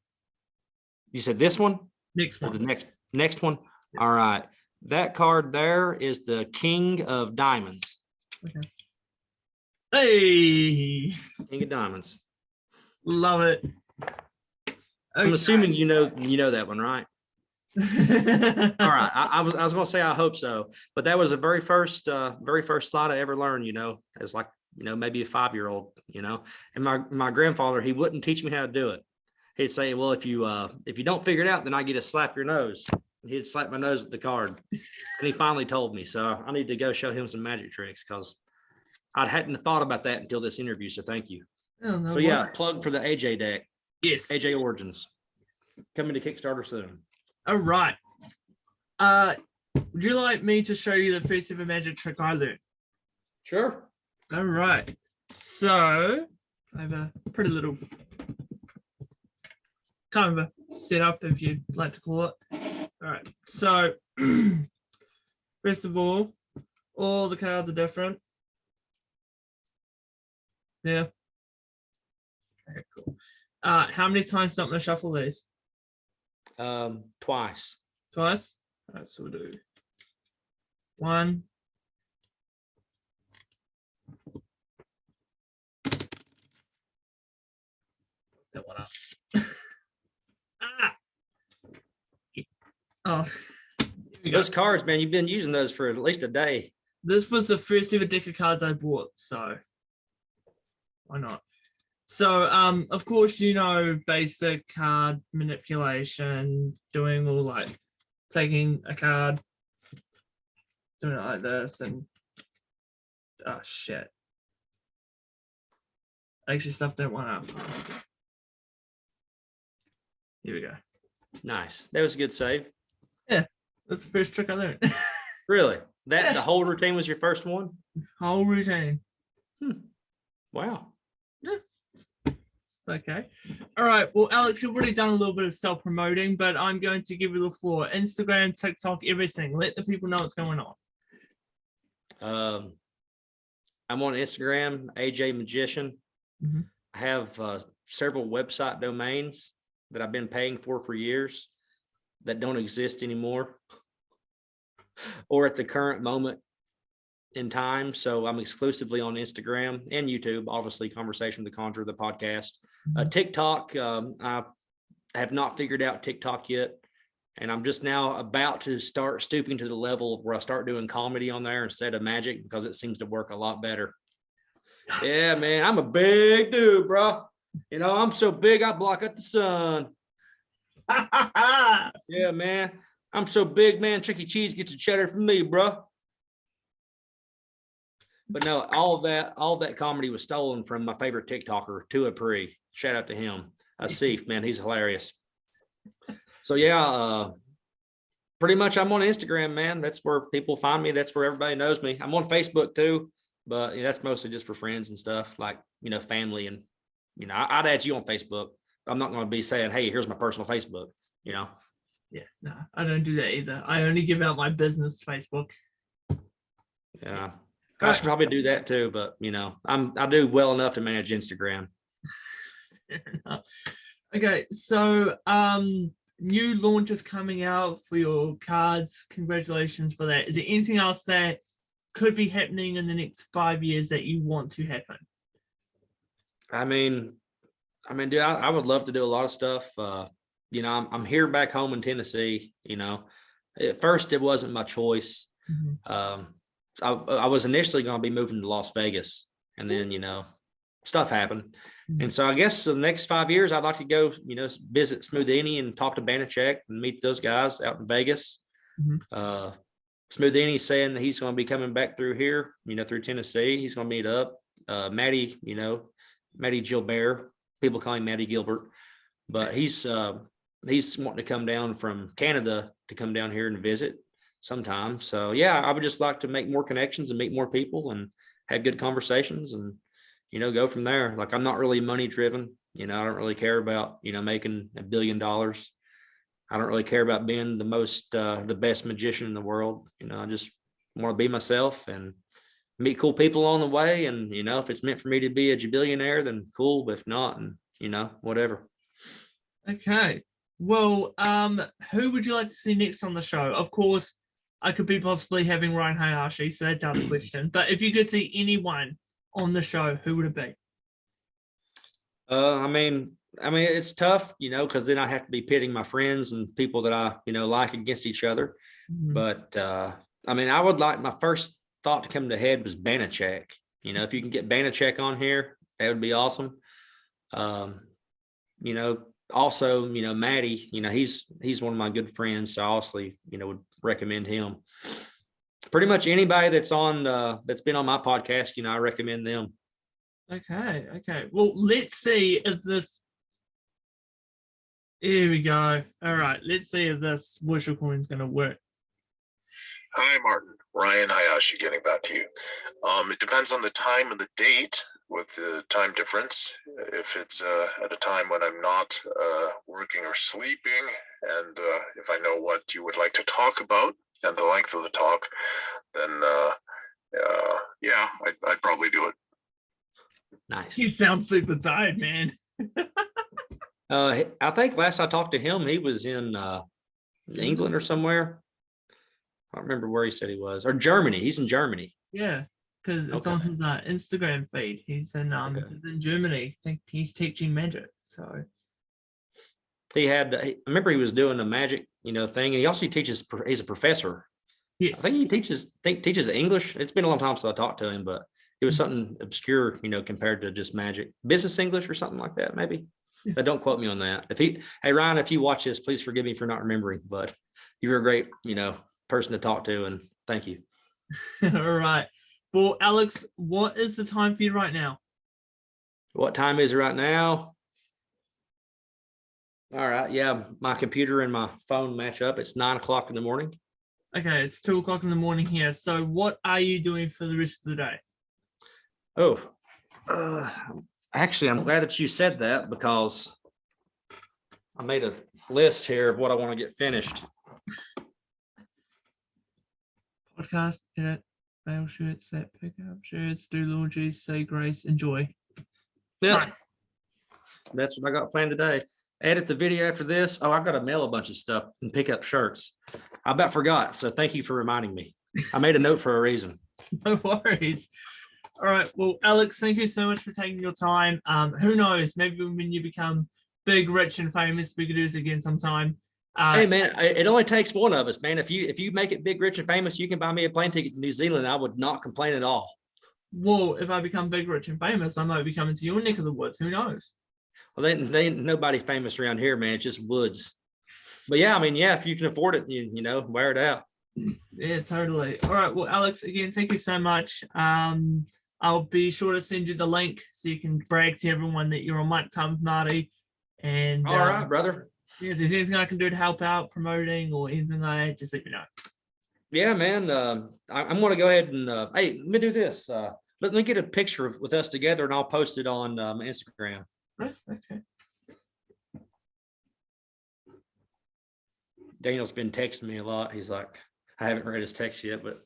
You said this one? Next Or the one. next one? All right. That card there is the King of Diamonds. Okay. Hey, King of Diamonds. love it. I'm assuming you know that one, right? All right. I was gonna say I hope so, but that was the very first slide I ever learned, you know, as like, you know, maybe a 5-year-old, you know. And my grandfather, he wouldn't teach me how to do it. He'd say, well, if you don't figure it out, then I get to slap your nose. And he'd slap my nose with the card. And he finally told me. So I need to go show him some magic tricks because I hadn't thought about that until this interview. So thank you. Oh, no So yeah, worries. plug for the AJ deck. Yes. AJ Origins. Coming to Kickstarter soon. All right. Would you like me to show you the first ever magic trick I learned? Sure. All right. So I have a pretty little kind of a setup, if you'd like to call it. All right. So first of all the cards are different. Yeah. Okay, cool. How many times do I'm gonna shuffle these? Twice. Twice? All right, so we'll do 1. That one up. Ah! Oh, here we go. Those cards, man, you've been using those for at least a day. This was the first ever deck of cards I bought, so why not? So, of course, you know, basic card manipulation, doing all like taking a card, doing it like this, and oh shit. Actually, stuff that one up. Here we go. Nice. That was a good save. Yeah, that's the first trick I learned. Really? That Yeah. the whole routine was your first one? Whole routine. Wow. Okay. All right. Well, Alex, you've already done a little bit of self-promoting, but I'm going to give you the floor. Instagram, TikTok, everything. Let the people know what's going on. I'm on Instagram, AJ Magician. Mhm. I have several website domains that I've been paying for years that don't exist anymore or at the current moment in time. So I'm exclusively on Instagram and YouTube, obviously Conversation with the Conjurer, the podcast. TikTok, I have not figured out TikTok yet. And I'm just now about to start stooping to the level where I start doing comedy on there instead of magic, because it seems to work a lot better. Yeah, man, I'm a big dude, bro. You know, I'm so big, I block out the sun. Yeah, man. I'm so big, man. Chuck E. Cheese gets a cheddar from me, bro. But no, all that comedy was stolen from my favorite TikToker, Tua Pre. Shout out to him. Asif, man, he's hilarious. So yeah, pretty much I'm on Instagram, man. That's where people find me. That's where everybody knows me. I'm on Facebook too, but that's mostly just for friends and stuff, like, you know, family. And, you know, I'd add you on Facebook. I'm not going to be saying, hey, here's my personal Facebook, you know? Yeah, no, I don't do that either. I only give out my business Facebook. Yeah. I should probably do that too, but you know, I do well enough to manage Instagram. Okay, so new launches coming out for your cards. Congratulations for that. Is there anything else that could be happening in the next 5 years that you want to happen? I mean, dude, I would love to do a lot of stuff. You know, I'm here back home in Tennessee. You know, at first it wasn't my choice. I was initially going to be moving to Las Vegas, and then, you know, stuff happened. And so I guess the next 5 years, I'd like to go, you know, visit Smoothini and talk to Banachek and meet those guys out in Vegas. Smoothini saying that he's going to be coming back through here, you know, through Tennessee. He's going to meet up. Matty, you know, Matty Gilbert, people call him Matty Gilbert, but he's wanting to come down from Canada to come down here and visit sometime. So yeah, I would just like to make more connections and meet more people and have good conversations and, you know, go from there. Like, I'm not really money driven. You know, I don't really care about, you know, making $1 billion. I don't really care about being the best magician in the world. You know, I just want to be myself and meet cool people along the way. And, you know, if it's meant for me to be a billionaire, then cool. But if not, and, you know, whatever. Okay. Well, who would you like to see next on the show? Of course, I could be possibly having Ryan Hayashi, so that's out of the question. But if you could see anyone on the show, who would it be? I mean, it's tough, you know, because then I have to be pitting my friends and people that I, you know, like against each other. But I mean, I would like, my first thought to come to head was Banachek. You know, if you can get Banachek on here, that would be awesome. You know, also, you know, Matty, you know, he's one of my good friends, so I obviously, you know, would recommend him. Pretty much anybody that's been on my podcast, you know, I recommend them. Okay. Well, let's see if this. Here we go. All right, let's see if this whistle coin is going to work. Hi, Martin. Ryan Hayashi getting back to you. It depends on the time and the date with the time difference. If it's at a time when I'm not working or sleeping, and if I know what you would like to talk about and the length of the talk, then yeah, I'd probably do it. Nice. You sound super tired, man. I think last I talked to him, he was in England or somewhere. I don't remember where he said he was, or Germany. He's in Germany. Yeah, because it's on his Instagram feed. He's in Germany. I think he's teaching magic. So he had. I remember he was doing a magic, you know, thing, and he also teaches. He's a professor. Yes, I think he teaches English. It's been a long time since I talked to him, but it was something obscure, you know, compared to just magic, business English or something like that, maybe. But don't quote me on that. Hey Ryan, if you watch this, please forgive me for not remembering. But you're a great, person to talk to, and thank you. All right. Well, Alex, what is the time for you right now? What time is it right now? All right. Yeah, my computer and my phone match up. It's 9 o'clock in the morning. Okay, it's 2 o'clock in the morning here. So what are you doing for the rest of the day? Oh, actually, I'm glad that you said that, because I made a list here of what I want to get finished. Podcast, edit, bail shirts, set, pick up shirts, do laundry, say grace, enjoy. Yeah, Nice. that's what I got planned today. Edit the video after this. Oh, I've got to mail a bunch of stuff and pick up shirts. I about forgot. So thank you for reminding me. I made a note for a reason. No worries. All right. Well, Alex, thank you so much for taking your time. Who knows? Maybe when you become big, rich, and famous, we could do this again sometime. Hey man, it only takes one of us, man. If you make it big, rich, and famous, you can buy me a plane ticket to New Zealand. I would not complain at all. Well, if I become big, rich, and famous, I might be coming to your neck of the woods. Who knows? Well, they ain't nobody famous around here, man. It's just woods. But yeah, I mean, yeah, if you can afford it, wear it out. Yeah, totally. All right. Well, Alex, again, thank you so much. I'll be sure to send you the link so you can brag to everyone that you're on Mike Time with Marty. And All right, brother. Yeah, if there's anything I can do to help out promoting or anything like that, just let me know. Yeah, man. I'm going to go ahead and hey, let me do this. Let me get a picture with us together, and I'll post it on Instagram. Okay. Daniel's been texting me a lot. He's like, I haven't read his text yet, but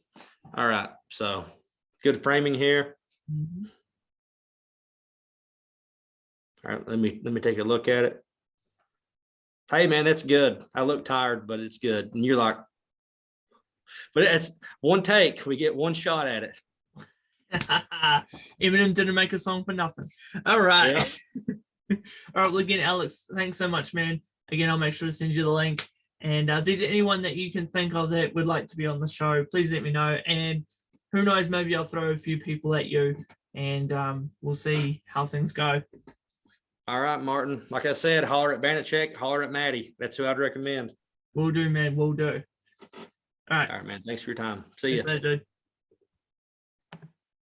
all right. So good framing here. Mm-hmm. All right, let me take a look at it. Hey man, that's good. I look tired, but it's good. And you're like, but it's one take. We get one shot at it. Eminem didn't make a song for nothing. All right. Yeah. All right. Well, again, Alex, thanks so much, man. Again, I'll make sure to send you the link. And if there's anyone that you can think of that would like to be on the show, please let me know. And who knows, maybe I'll throw a few people at you, and we'll see how things go. All right, Martin. Like I said, holler at Banachek, holler at Maddie. That's who I'd recommend. Will do, man. Will do. All right. All right, man. Thanks for your time. See ya. Dude.